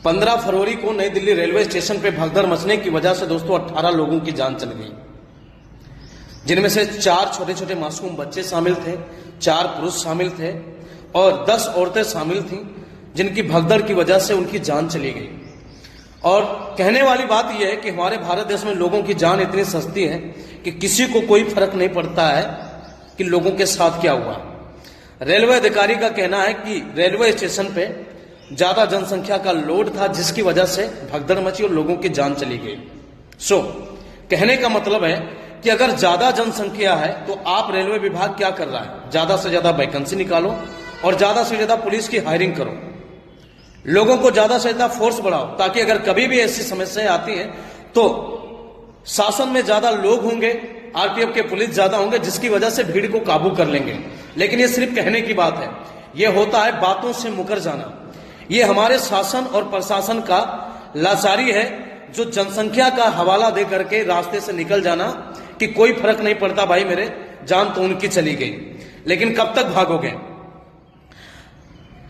15 फरवरी को नई Delhi railway station पर भगदड़ मचने की वजह से दोस्तों 18 लोगों की जान चली गई, जिनमें से 4 छोटे छोटे मासूम बच्चे शामिल थे, 4 पुरुष शामिल थे और 10 औरतें शामिल थीं, जिनकी भगदड़ की वजह से उनकी जान चली गई। और कहने वाली बात यह है कि हमारे भारत देश में लोगों की जान इतनी सस्ती है कि किसी को कोई फर्क नहीं पड़ता है कि लोगों के साथ क्या हुआ। रेलवे अधिकारी का कहना है कि रेलवे स्टेशन पे ज्यादा जनसंख्या का लोड था, जिसकी वजह से भगदड़ मची और लोगों की जान चली गई। कहने का मतलब है कि अगर ज्यादा जनसंख्या है तो आप रेलवे विभाग क्या कर रहा है, ज्यादा से ज्यादा वैकेंसी निकालो और ज्यादा से ज्यादा पुलिस की हायरिंग करो, लोगों को ज्यादा से ज्यादा फोर्स बढ़ाओ, ताकि अगर कभी भी ऐसी समस्याएं आती हैं तो शासन में ज्यादा लोग होंगे, आरपीएफ के पुलिस ज्यादा होंगे, जिसकी वजह से भीड़ को काबू कर लेंगे। लेकिन ये सिर्फ कहने की बात है, यह होता है बातों से मुकर जाना। ये हमारे शासन और प्रशासन का लाचारी है, जो जनसंख्या का हवाला दे करके रास्ते से निकल जाना कि कोई फर्क नहीं पड़ता भाई, मेरे जान तो उनकी चली गई, लेकिन कब तक भागोगे।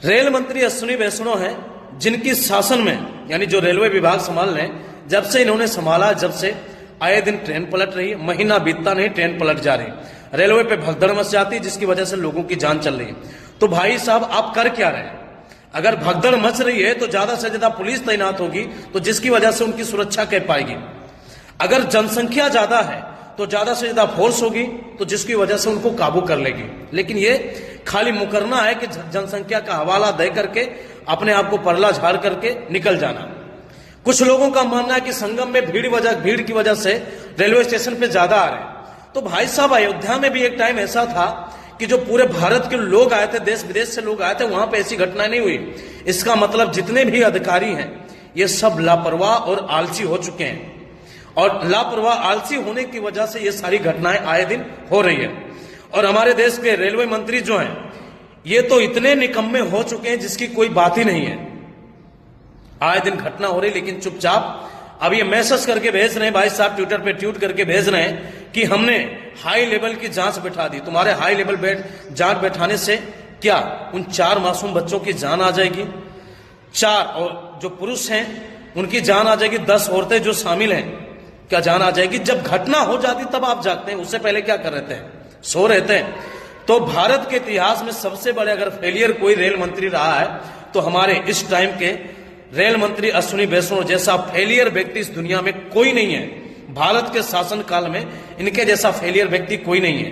रेल मंत्री अश्विनी वैष्णव हैं, जिनकी शासन में यानी जो रेलवे विभाग संभाल रहे हैं, जब से इन्होंने संभाला, जब से आए दिन ट्रेन पलट रही है, महीना बीतता नहीं ट्रेन पलट जा रही, रेलवे पे भगदड़ मच जाती, जिसकी वजह से लोगों की जान चल रही है। तो भाई साहब आप कर क्या रहे हैं? अगर भगदड़ मच रही है तो ज्यादा से ज्यादा पुलिस तैनात होगी, तो जिसकी वजह से उनकी सुरक्षा कर पाएगी। अगर जनसंख्या ज्यादा है तो ज्यादा से ज्यादा फोर्स होगी, तो जिसकी वजह से उनको काबू कर लेगी। लेकिन ये खाली मुकरना है कि जनसंख्या का हवाला दे करके अपने आप को परला झाड़ करके निकल जाना। कुछ लोगों का मानना है कि संगम में भीड़ की वजह से रेलवे स्टेशन पे ज्यादा आ रहे हैं। तो भाई साहब, अयोध्या में भी एक टाइम ऐसा था कि जो पूरे भारत के लोग आए थे, देश विदेश से लोग आए थे, वहां पे ऐसी घटना नहीं हुई। इसका मतलब जितने भी अधिकारी हैं ये सब लापरवाह और आलसी हो चुके हैं, और लापरवाह आलसी होने की वजह से ये सारी घटनाएं आए दिन हो रही है। और हमारे देश के रेलवे मंत्री जो हैं ये तो इतने निकम्मे हो चुके हैं जिसकी कोई बात ही नहीं है। आए दिन घटना हो रही, लेकिन चुपचाप अब ये मैसेज करके भेज रहे हैं, भाई साहब ट्विटर पे ट्वीट करके भेज रहे हैं कि हमने हाई लेवल की जांच बैठा दी। तुम्हारे हाई लेवल जांच बैठाने से क्या उन 4 मासूम बच्चों की जान आ जाएगी? 4 और जो पुरुष हैं उनकी जान आ जाएगी, 10 औरतें जो शामिल हैं क्या जान आ जाएगी? जब घटना हो जाती तब आप जागते हैं, उससे पहले क्या कर रहे थे? सो रहते हैं। तो भारत के इतिहास में सबसे बड़े अगर फेलियर कोई रेल मंत्री रहा है तो हमारे इस टाइम के रेल मंत्री अश्विनी वैष्णव जैसा फेलियर व्यक्ति इस दुनिया में कोई नहीं है। भारत के शासन काल में इनके जैसा फेलियर व्यक्ति कोई नहीं है।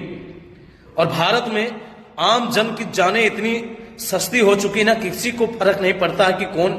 और भारत में आम जन की जानें इतनी सस्ती हो चुकी ना, किसी को फर्क नहीं पड़ता है कि कौन